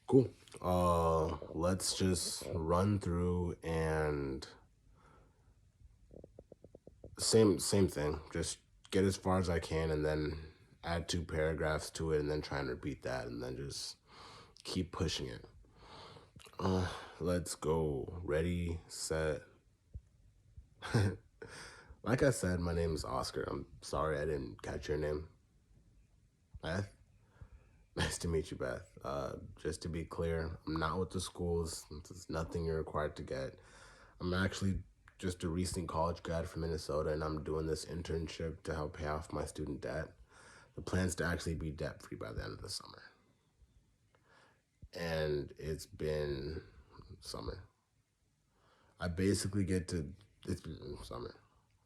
Cool. Let's just run through and same thing. Just get as far as I can and then add two paragraphs to it and then try and repeat that and then just keep pushing it. Uh, let's go. Ready, set. Like I said, my name is Oscar. I'm sorry I didn't catch your name. Beth? Nice to meet you, Beth. Just to be clear, I'm not with the schools. There's nothing you're required to get. I'm actually just a recent college grad from Minnesota, and I'm doing this internship to help pay off my student debt. The plan's to actually be debt free by the end of the summer. And it's been summer. I basically get to, it's been summer.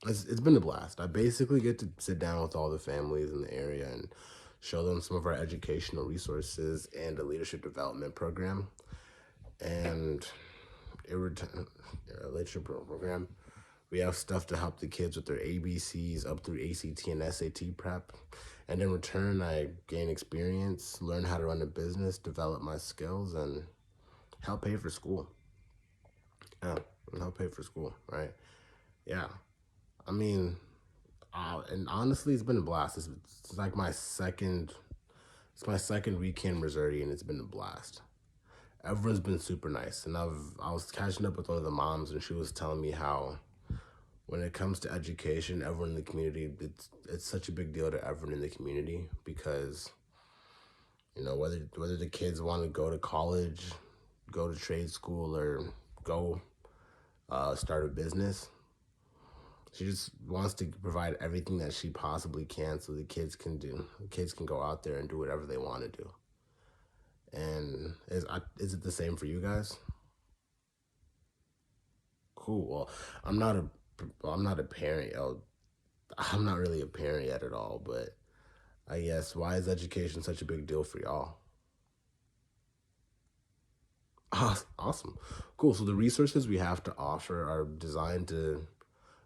It's been a blast. I basically get to sit down with all the families in the area and show them some of our educational resources and a leadership development program. And a leadership program. We have stuff to help the kids with their ABCs up through ACT and SAT prep. And in return, I gain experience, learn how to run a business, develop my skills, and help pay for school. Yeah, and help pay for school, right? Yeah. I mean, and honestly, it's been a blast. It's like it's my second weekend in Missouri, and it's been a blast. Everyone's been super nice, and I was catching up with one of the moms, and she was telling me how when it comes to education, everyone in the community, it's such a big deal to everyone in the community because whether the kids want to go to college, go to trade school, or go start a business, she just wants to provide everything that she possibly can so the kids can go out there and do whatever they want to do. And is it the same for you guys? Cool. Well, I'm not a I'm not a parent. I'm not really a parent yet at all, but I guess why is education such a big deal for y'all? Awesome. Cool. So the resources we have to offer are designed to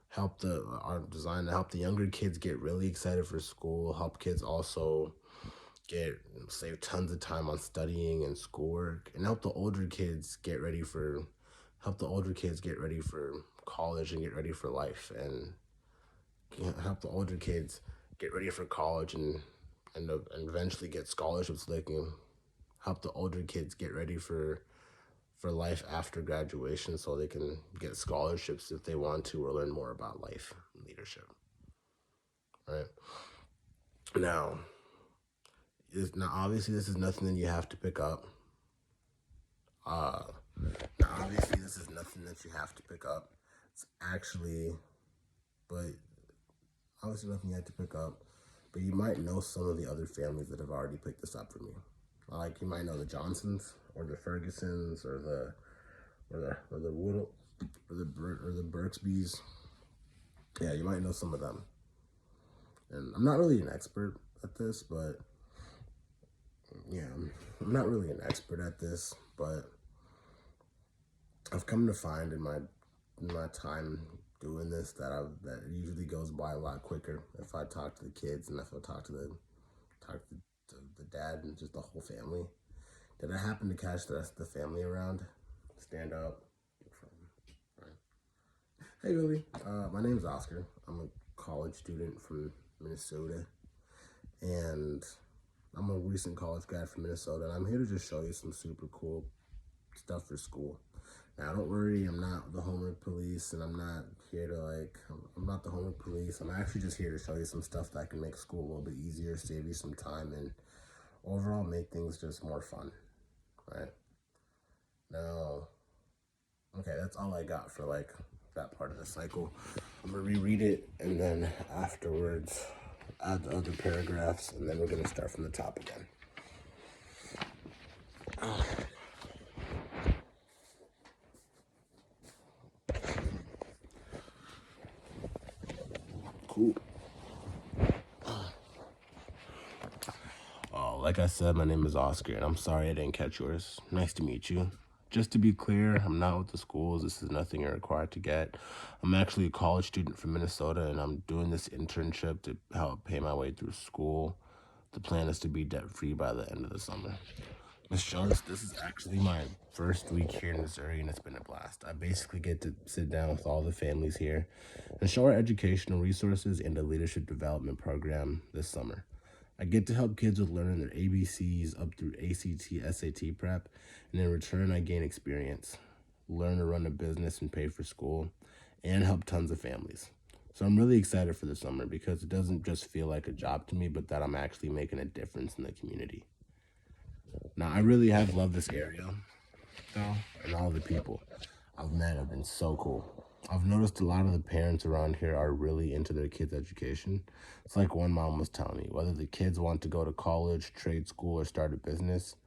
help the younger kids get really excited for school, help kids also get save tons of time on studying and schoolwork, and help the older kids get ready for college and get ready for life, and help the older kids get ready for college and eventually get scholarships so they can help the older kids get ready for life after graduation so they can get scholarships if they want to or learn more about life and leadership, right? Now, now obviously this is nothing that you have to pick up. Uh, Now obviously this is nothing that you have to pick up. It's actually, but obviously nothing you have to pick up. But you might know some of the other families that have already picked this up for me. Like you might know the Johnsons or the Fergusons or the Woodle or the Birksbys. Yeah, you might know some of them. And I'm not really an expert at this, but yeah, I'm not really an expert at this, but I've come to find in my time doing this that it usually goes by a lot quicker if I talk to the kids and if I talk to the dad and just the whole family. Did I happen to catch the rest of the family around? Stand up. Right. Hey, Billy. My name's Oscar. I'm a college student from Minnesota, and I'm a recent college grad from Minnesota, and I'm here to just show you some super cool stuff for school. Now, don't worry, I'm not the homework police, and I'm not the homework police. I'm actually just here to show you some stuff that can make school a little bit easier, save you some time, and overall make things just more fun, right? Now, okay, that's all I got for like that part of the cycle. I'm gonna reread it, and then afterwards, add the other paragraphs, and then we're gonna start from the top again. Cool. Oh, like I said, my name is Oscar, and I'm sorry I didn't catch yours. Nice to meet you. Just to be clear, I'm not with the schools. This is nothing you're required to get. I'm actually a college student from Minnesota, and I'm doing this internship to help pay my way through school. The plan is to be debt free by the end of the summer. Miss Jones, this is actually my first week here in Missouri, and it's been a blast. I basically get to sit down with all the families here and show our educational resources and the leadership development program this summer. I get to help kids with learning their ABCs up through ACT, SAT prep, and in return, I gain experience, learn to run a business and pay for school, and help tons of families. So I'm really excited for the summer because it doesn't just feel like a job to me, but that I'm actually making a difference in the community. Now, I really have loved this area, though, and all the people I've met have been so cool. I've noticed a lot of the parents around here are really into their kids' education. It's like one mom was telling me, whether the kids want to go to college, trade school, or start a business,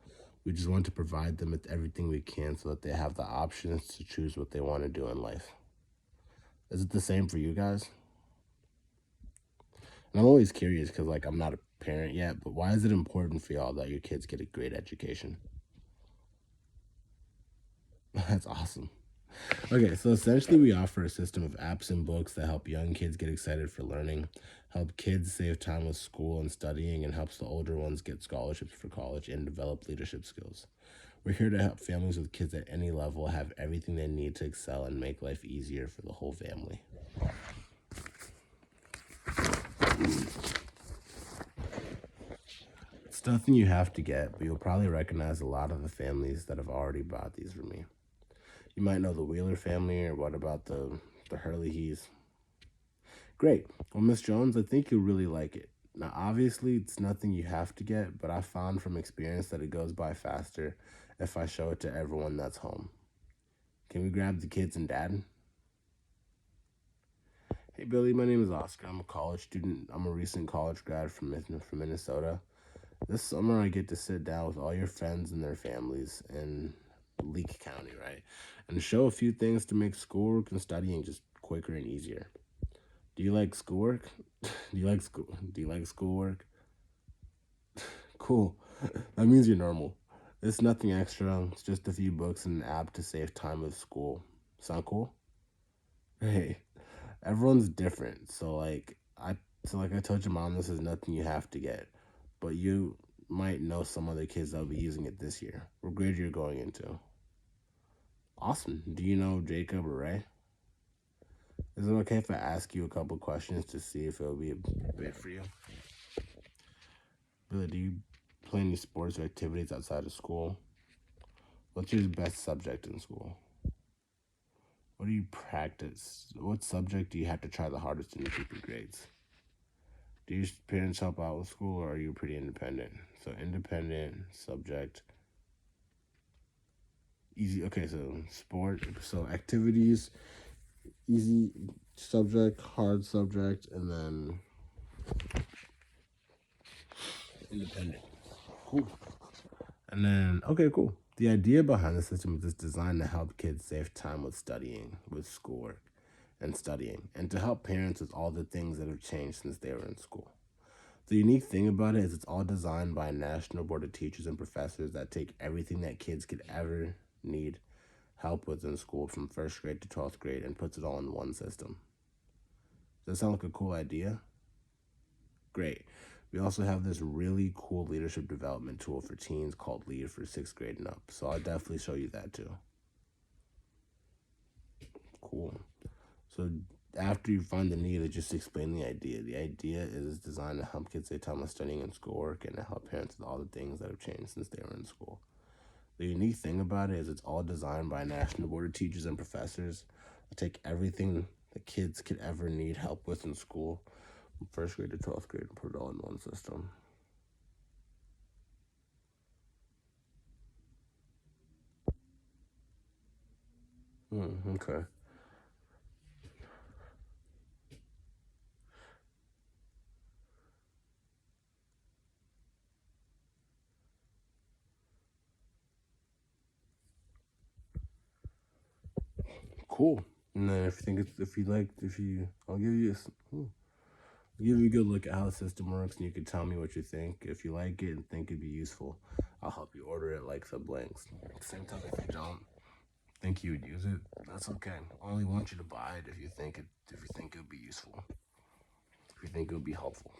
we just want to provide them with everything we can so that they have the options to choose what they want to do in life. Is it the same for you guys? And I'm always curious because, like, I'm not a parent yet, but why is it important for y'all that your kids get a great education? That's awesome. Okay, so essentially, we offer a system of apps and books that help young kids get excited for learning, help kids save time with school and studying, and helps the older ones get scholarships for college and develop leadership skills. We're here to help families with kids at any level have everything they need to excel and make life easier for the whole family. It's nothing you have to get, but you'll probably recognize a lot of the families that have already bought these for me. You might know the Wheeler family, or what about the Hurley Hees? Great. Well, Miss Jones, I think you'll really like it. Now, obviously, it's nothing you have to get, but I found from experience that it goes by faster if I show it to everyone that's home. Can we grab the kids and dad? Hey, Billy, my name is Oscar. I'm a college student. I'm a recent college grad from Minnesota. This summer, I get to sit down with all your friends and their families in Leake County, right? And show a few things to make schoolwork and studying just quicker and easier. Do you like schoolwork? Do you like schoolwork? Cool. That means you're normal. It's nothing extra. It's just a few books and an app to save time with school. Sound cool? Hey, everyone's different. So like I told your mom, this is nothing you have to get, but you might know some other kids that'll be using it this year. What grade you're going into? Awesome. Do you know Jacob or Ray? Is it okay if I ask you a couple questions to see if it'll be a bit for you? Billy, do you play any sports or activities outside of school? What's your best subject in school? What do you practice? What subject do you have to try the hardest in to keep your grades? Do your parents help out with school, or are you pretty independent? So independent subject, easy. Okay, so sport, so activities, easy subject, hard subject, and then independent. Cool. And then, okay, cool. The idea behind the system is it's designed to help kids save time with studying, with schoolwork, and studying, and to help parents with all the things that have changed since they were in school. The unique thing about it is it's all designed by a national board of teachers and professors that take everything that kids could ever need help with in school from first grade to 12th grade and puts it all in one system. Does that sound like a cool idea? Great. We also have this really cool leadership development tool for teens called Lead for 6th grade and up. So I'll definitely show you that too. Cool. So after you find the need, I just explain the idea. The idea is designed to help kids save time with studying and schoolwork and to help parents with all the things that have changed since they were in school. The unique thing about it is it's all designed by a national board of teachers and professors that take everything that kids could ever need help with in school from first grade to 12th grade and put it all in one system. Okay. Cool. And then if you think it's, if you like, if you, I'll give you I'll give you a good look at how the system works, and you can tell me what you think. If you like it and think it'd be useful, I'll help you order it like the blanks. At the same time, if you don't think you would use it, that's okay. I only want you to buy it if you think it would be useful, if you think it would be helpful.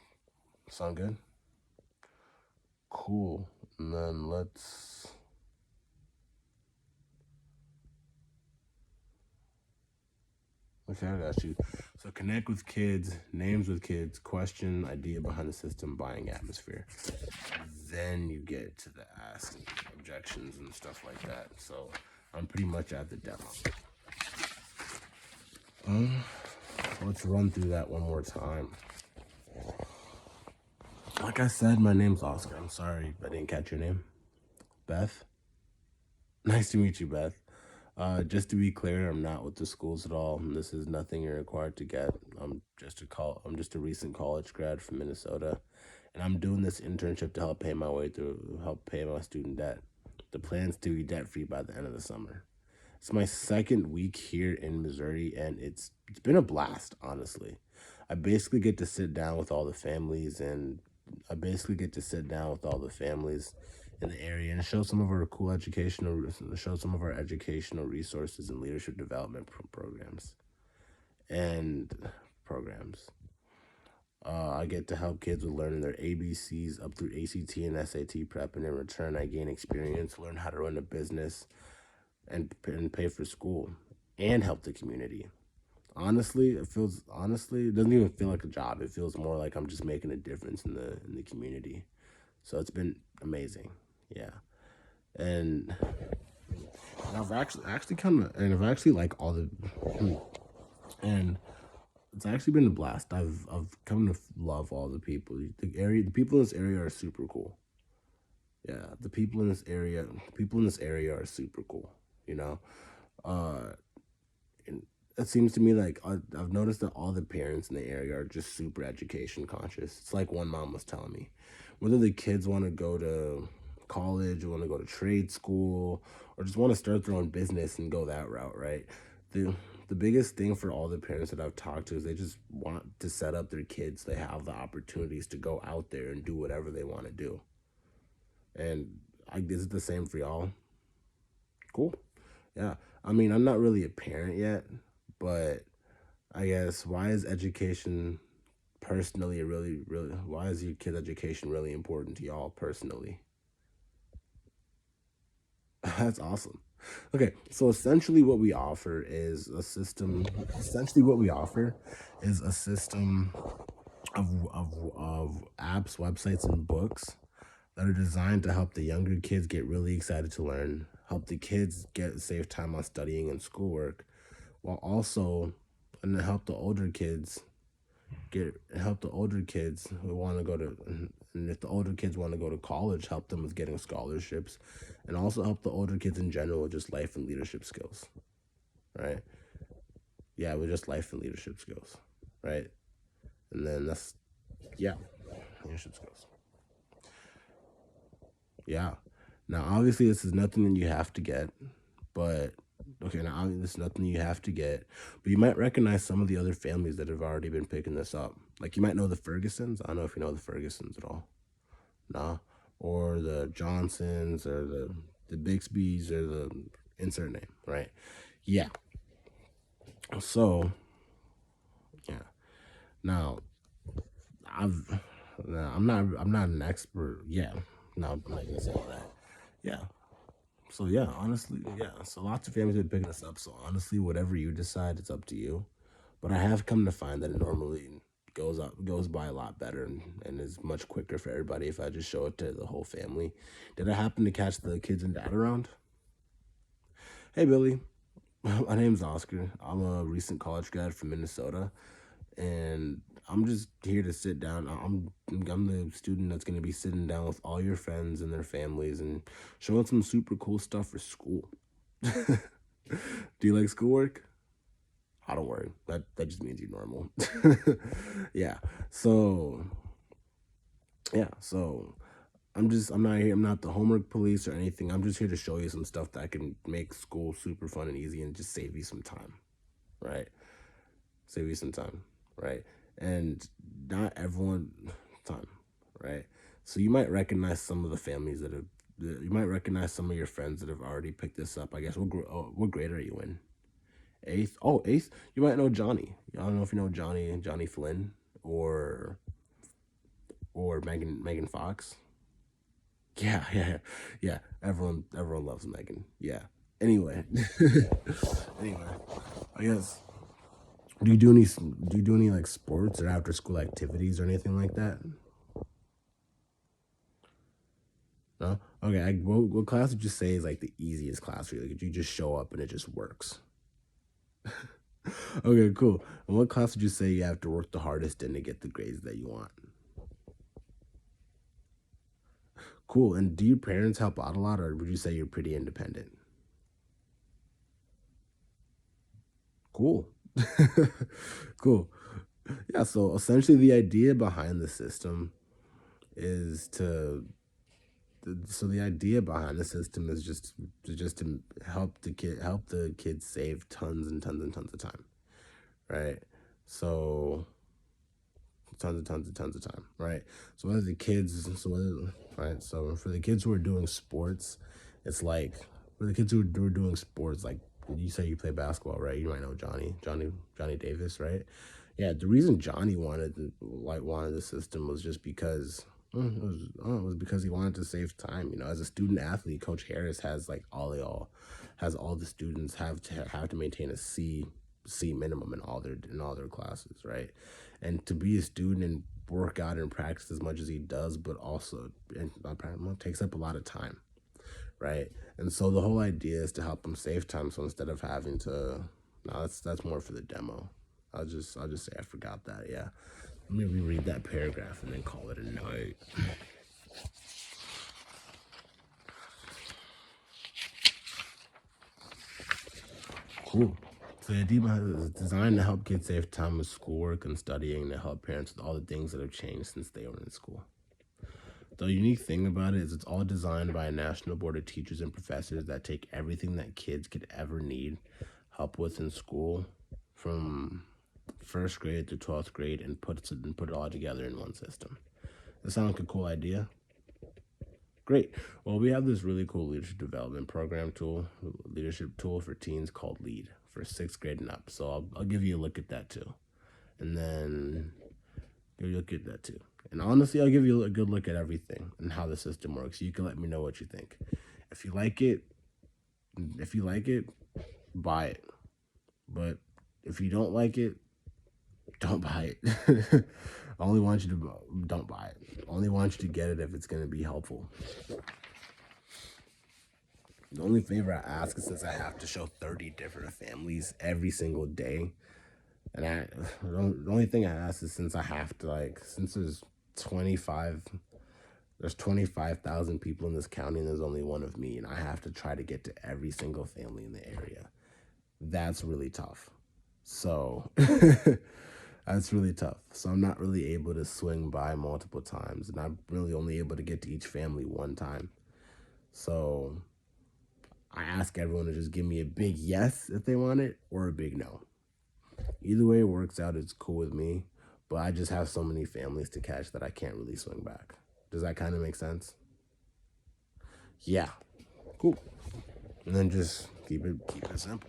Sound good? Cool. And then let's Okay, I got you. So connect with kids, names with kids, question, idea behind the system, buying atmosphere. Then you get to the ask objections and stuff like that. So I'm pretty much at the demo. Let's run through that one more time. Like I said, my name's Oscar. I'm sorry I didn't catch your name. Beth? Nice to meet you, Beth. Just to be clear, I'm not with the schools at all. This is nothing you're required to get. I'm just a recent college grad from Minnesota, and I'm doing this internship to help pay my student debt. The plan's to be debt free by the end of the summer. It's my second week here in Missouri, and it's been a blast, honestly. I basically get to sit down with all the families, and I basically get to sit down with all the families in the area and show some of our educational resources and leadership development programs and programs. I get to help kids with learning their ABCs up through ACT and SAT prep, and in return, I gain experience, learn how to run a business, and pay for school, and help the community. Honestly, it doesn't even feel like a job. It feels more like I'm just making a difference in the community. So it's been amazing. Yeah. And I've actually like all the and it's actually been a blast. I've come to love all the people. The people in this area are super cool. Yeah, people in this area are super cool. You know, uh, and it seems to me like I've noticed that all the parents in the area are just super education conscious. It's like one mom was telling me, whether the kids want to go to college or want to go to trade school or just want to start their own business and go that route, right? The the biggest thing for all the parents that I've talked to is they just want to set up their kids. They have the opportunities to go out there and do whatever they want to do. And is it the same for y'all? Cool. Yeah. I mean, I'm not really a parent yet, but I guess why is your kid's education really important to y'all personally? That's awesome. Okay, so essentially what we offer is a system of apps, websites, and books that are designed to help the younger kids get really excited to learn, help the kids get save time on studying and schoolwork, while also and to help the older kids who want to go to and if the older kids want to go to college, help them with getting scholarships, and also help the older kids in general with just life and leadership skills, right? Yeah, with just life and leadership skills, right? And then yeah, leadership skills. Yeah. Now, obviously, this is nothing that you have to get, but okay, now obviously, this is nothing you have to get, but you might recognize some of the other families that have already been picking this up. Like you might know the Fergusons. I don't know if you know the Fergusons at all. No, or the Johnsons, or the Bixbys, or the insert name, right? Yeah. So yeah. Now I've now, I'm not an expert. Yeah. No, I'm not gonna say all that. Yeah. So yeah, honestly, yeah. So lots of families have been picking us up. So honestly, whatever you decide, it's up to you. But I have come to find that it normally goes by a lot better and is much quicker for everybody if I just show it to the whole family. Did I happen to catch the kids and dad around? Hey Billy, my name's Oscar. I'm a recent college grad from Minnesota, and I'm just here to sit down. I'm the student that's gonna be sitting down with all your friends and their families and showing some super cool stuff for school. Do you like schoolwork? I don't worry. That just means you're normal. Yeah. So so I'm not the homework police or anything. I'm just here to show you some stuff that can make school super fun and easy and just save you some time, right? Save you some time, right? And not everyone time, right? So you might recognize some of the families you might recognize some of your friends that have already picked this up. I guess what grade are you in? Eighth? Oh, eighth? You might know Johnny. I don't know if you know Johnny Flynn or Megan Fox. Yeah, yeah, yeah. Everyone loves Megan. Yeah. Anyway, anyway, I guess Do you do any like sports or after school activities or anything like that? No? Okay, what class would you say is like the easiest class for you? Like, you just show up and it just works? Okay, cool. And what class would you say you have to work the hardest in to get the grades that you want? Cool. And do your parents help out a lot, or would you say you're pretty independent? Cool. Cool. Yeah, so essentially the idea behind the system is to the idea behind the system is just to help the kids save tons and tons and tons of time, right? So tons and tons of time, right? So whether the kids, so whether, right? So for the kids who are doing sports, it's like for the kids who are doing sports, like you say you play basketball, right? You might know Johnny Davis, right? Yeah, the reason Johnny wanted the system was just because it was because he wanted to save time. You know, as a student athlete, Coach Harris has like has all the students have to maintain a C minimum in all their classes, right? And to be a student and work out and practice as much as he does, but also and not practice, takes up a lot of time, right? And so the whole idea is to help him save time. So instead of having to, no, that's more for the demo. I'll just say I forgot that. Yeah, let me reread that paragraph and then call it a night. Cool. So the idea behind it is designed to help kids save time with schoolwork and studying to help parents with all the things that have changed since they were in school. The unique thing about it is it's all designed by a national board of teachers and professors that take everything that kids could ever need help with in school from first grade to 12th grade and put it all together in one system. That sounds like a cool idea. Great. Well, we have this really cool leadership tool for teens called Lead for sixth grade and up. So I'll give you a look at that too. And then give you a look at that too. And honestly, I'll give you a good look at everything and how the system works. You can let me know what you think. If you like it, if you like it, buy it. But if you don't like it, don't buy it. I only want you to don't buy it. I only want you to get it if it's going to be helpful. The only favor I ask is since I have to show 30 different families every single day, and the only thing I ask is since I have to since 25 there's 25,000 people in this county and there's only one of me and I have to try to get to every single family in the area. That's really tough. So that's really tough. So I'm not really able to swing by multiple times and I'm really only able to get to each family one time. So I ask everyone to just give me a big yes if they want it or a big no. Either way it works out, it's cool with me. But I just have so many families to catch that I can't really swing back. Does that kind of make sense? Yeah. Cool. And then just keep it simple.